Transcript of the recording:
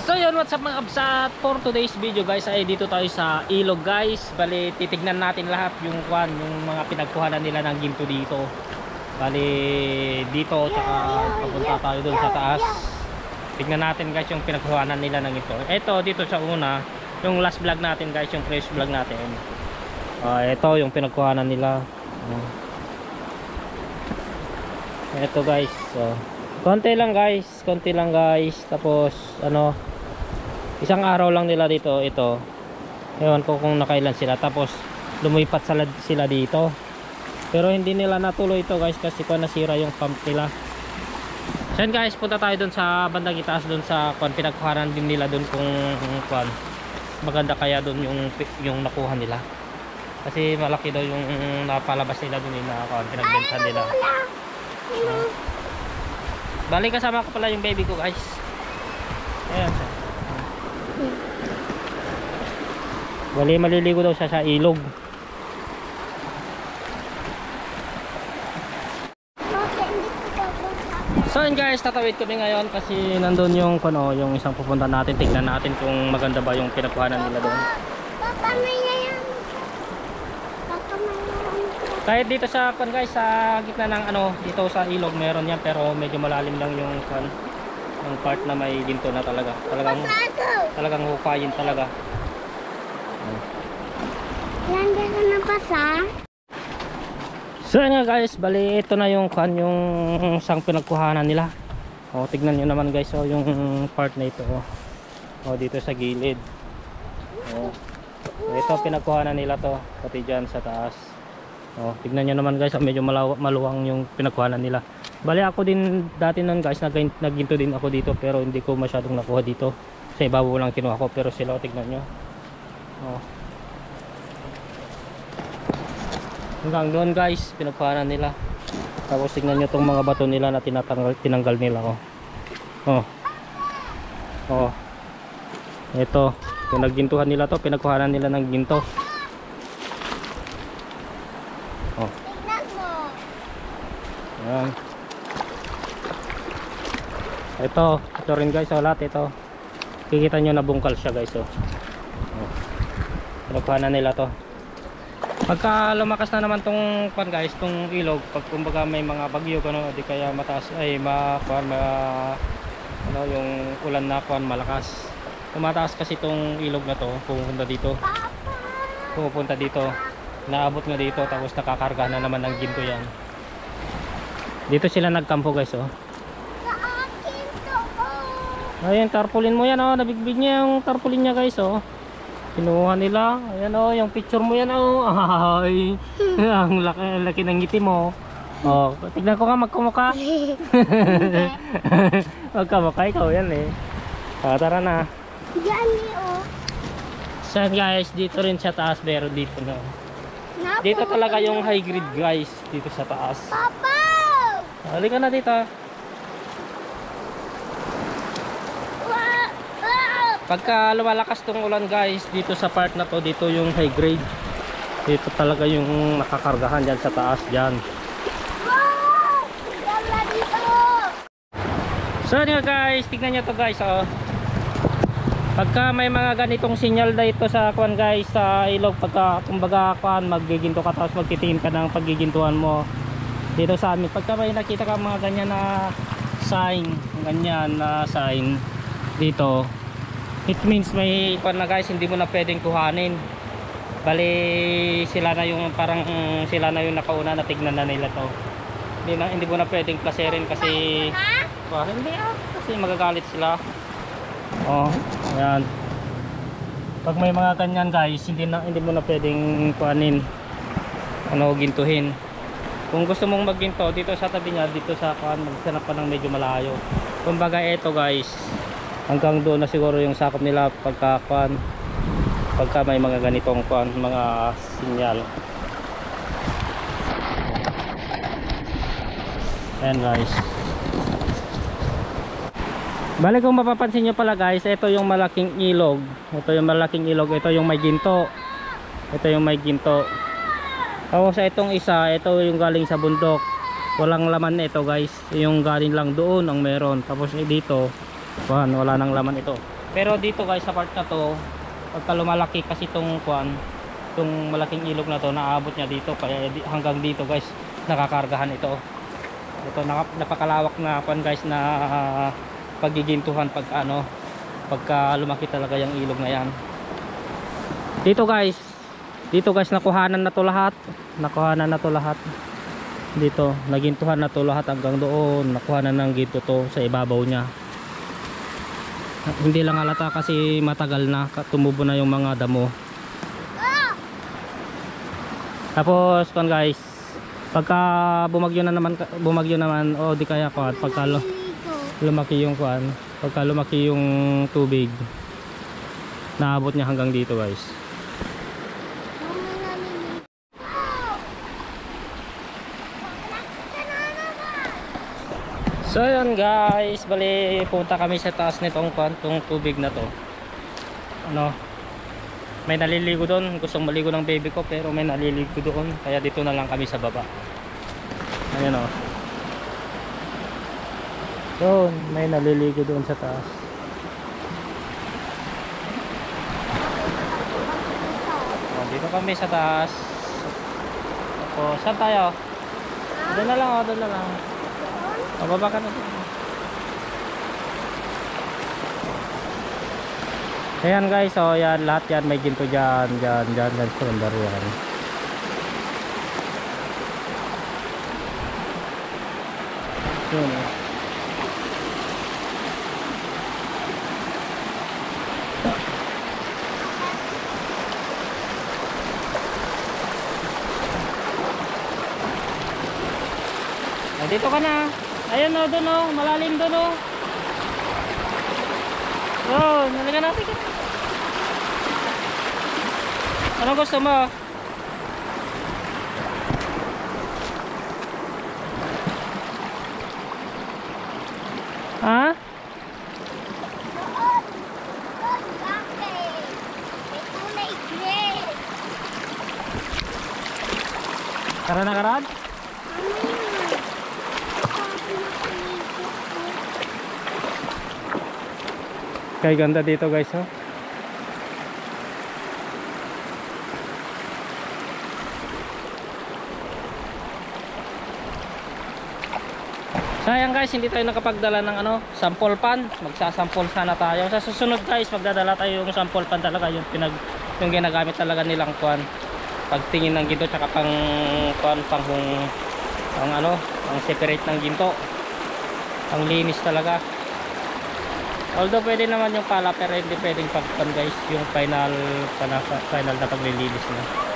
So yun, what's up mga kabsat? For today's video guys ay dito tayo sa ilog guys. Bali titignan natin lahat yung mga pinagkuhanan nila ng ginto dito. Bali dito tsaka papunta tayo dun sa taas. Tignan natin guys yung pinagkuhanan nila ng ginto. Ito dito sa una, yung last vlog natin guys, yung previous vlog natin. Ito yung pinagkuhanan nila. Ito guys. Konti lang guys. Tapos isang araw lang nila dito ito. Ewan ko kung nakailan sila. Tapos lumipat sila dito. Pero hindi nila natuloy ito guys kasi nasira yung pump nila. So guys, punta tayo dun sa bandang itaas, dun sa pinagkuhanan din nila dun kung maganda kaya dun yung nakuha nila. Kasi malaki daw yung napalabas nila dun na pinagbenta nila. Bali kasama ko pala yung baby ko guys. Ayan. Bali maliligo daw siya sa ilog. So yun guys, tatawid kami ngayon kasi nandun yung isang pupunta natin. Tignan natin kung maganda ba yung pinagkuhanan nila doon. Kahit dito sa guys, sa gitna ng dito sa ilog meron yan, pero medyo malalim lang yung yung part na may ginto na talaga. Talagang hukayin talaga. Landian ka na pa sa? So nga guys, bali ito na yung isang pinagkuhanan nila. Tignan nyo naman guys, yung part na ito. Dito sa gilid. Ito pinagkuhanan nila to, pati dyan sa taas. Tignan nyo naman guys, medyo maluwang yung pinagkuhanan nila. Bali ako din dati nun guys, nagginto din ako dito, pero hindi ko masyadong nakuha dito. Sa ibabaw lang kinuha ko, pero sila tignan nyo. Hanggang doon guys, pinagkuhanan nila. Tapos tignan nyo tong mga bato nila na tinanggal nila. Ito, kung naggintuhan nila to, pinagkuhanan nila ng ginto. Ayan. Ito rin guys, lahat ito. Kikita nyo na bungkal siya guys. Pinagkuhanan nila to. Pagka lumakas na naman tong guys, tong ilog, pag kumbaga may mga bagyo di kaya mataas ay yung ulan na malakas. Tumataas kasi tong ilog na to, pupunta dito. Naabot nga dito, tapos nakakarga na naman ng ginto yan. Dito sila nagkampo guys. Ayun, tarpaulin mo yan nabigbig niya yung tarpaulin niya guys. Kinuha nila. Ayan yung picture mo yan ay ang laki ng ngiti mo. Tignan ko nga magkumuka. Magkamuka ikaw yan tara na. So guys, dito rin sa taas, pero dito na. Dito talaga yung high grade guys, dito sa taas. Papa! Halika na dito. Pagka lumalakas tong ulan guys, dito sa part na to, dito yung high grade. Dito talaga yung nakakargahan dyan sa taas dyan. So nga guys, tignan nyo to guys. Pagka may mga ganitong sinyal dito sa guys, sa ilog, pagka kumbaga maggiginto ka tapos magtitingin ka ng paggigintuhan mo dito sa amin. Pagka may nakita ka mga ganyan na sign, dito, it means may na guys, hindi mo na pwedeng kuhanin. Bali sila na yung sila na yung nakauna na tignan na nila to. Hindi mo na pwedeng plaserin kasi kasi magagalit sila. Ayan. Pag may mga ganyan guys, hindi mo na pwedeng kuhanin, gintuhin. Kung gusto mong magginto dito sa tabi niya, dito sa maghanap ka ng medyo malayo. Kumbaga ito guys, hanggang doon na siguro yung sakop nila pagka may mga ganitong mga sinyal. Ayan guys. Bali kung mapapansin nyo pala guys, ito yung malaking ilog. Ito yung may ginto. Tapos itong isa, ito yung galing sa bundok. Walang laman ito guys. Yung galing lang doon ang meron. Tapos dito, wala nang laman ito. Pero dito guys sa part na to, pagka lumalaki kasi itong malaking ilog na to, naabot niya dito, kaya hanggang dito guys nakakargahan ito. Ito napakalawak na guys na pagigintuhan pagka lumaki talaga yung ilog na yan. Dito guys nakuhanan na to lahat. Dito nagintuhan na to lahat hanggang doon, nakuhanan ng ginto to sa ibabaw niya. Hindi lang halata kasi matagal na tumubo na yung mga damo. Tapos guys, pagka bumagyo naman o di kaya pagka lumaki yung tubig, naabot niya hanggang dito guys. So yun guys, bali punta kami sa taas nitong tubig na to. May naliligo doon, gustong maligo ng baby ko pero may naliligo doon, kaya dito na lang kami sa baba. Ayan o. Doon, may naliligo doon sa taas. Dito kami sa taas. Tapos, saan tayo? Doon na lang o, doon na lang. Pababa ka na doon. Ayan guys, so yan, lahat yan may ginto dyan sa bundar yan. Yun eh. Dito ka na. Ayun o, doon o, malalim doon o. Oh, nalagyan natin ka. Anong gusto mo? Ha? Karan na karan? Kaya ganda dito guys, oh. Sayang guys, hindi tayo nakapagdala ng sample pan. Magsasample sana tayo. Sa susunod guys, magdadala tayo yung sample pan talaga, yung ginagamit talaga nilang pagtingin ng ginto, tsaka pang separate ng ginto. Pang linis talaga. Although pwede naman yung pala, pero hindi pwedeng guys yung final na paglilinis na.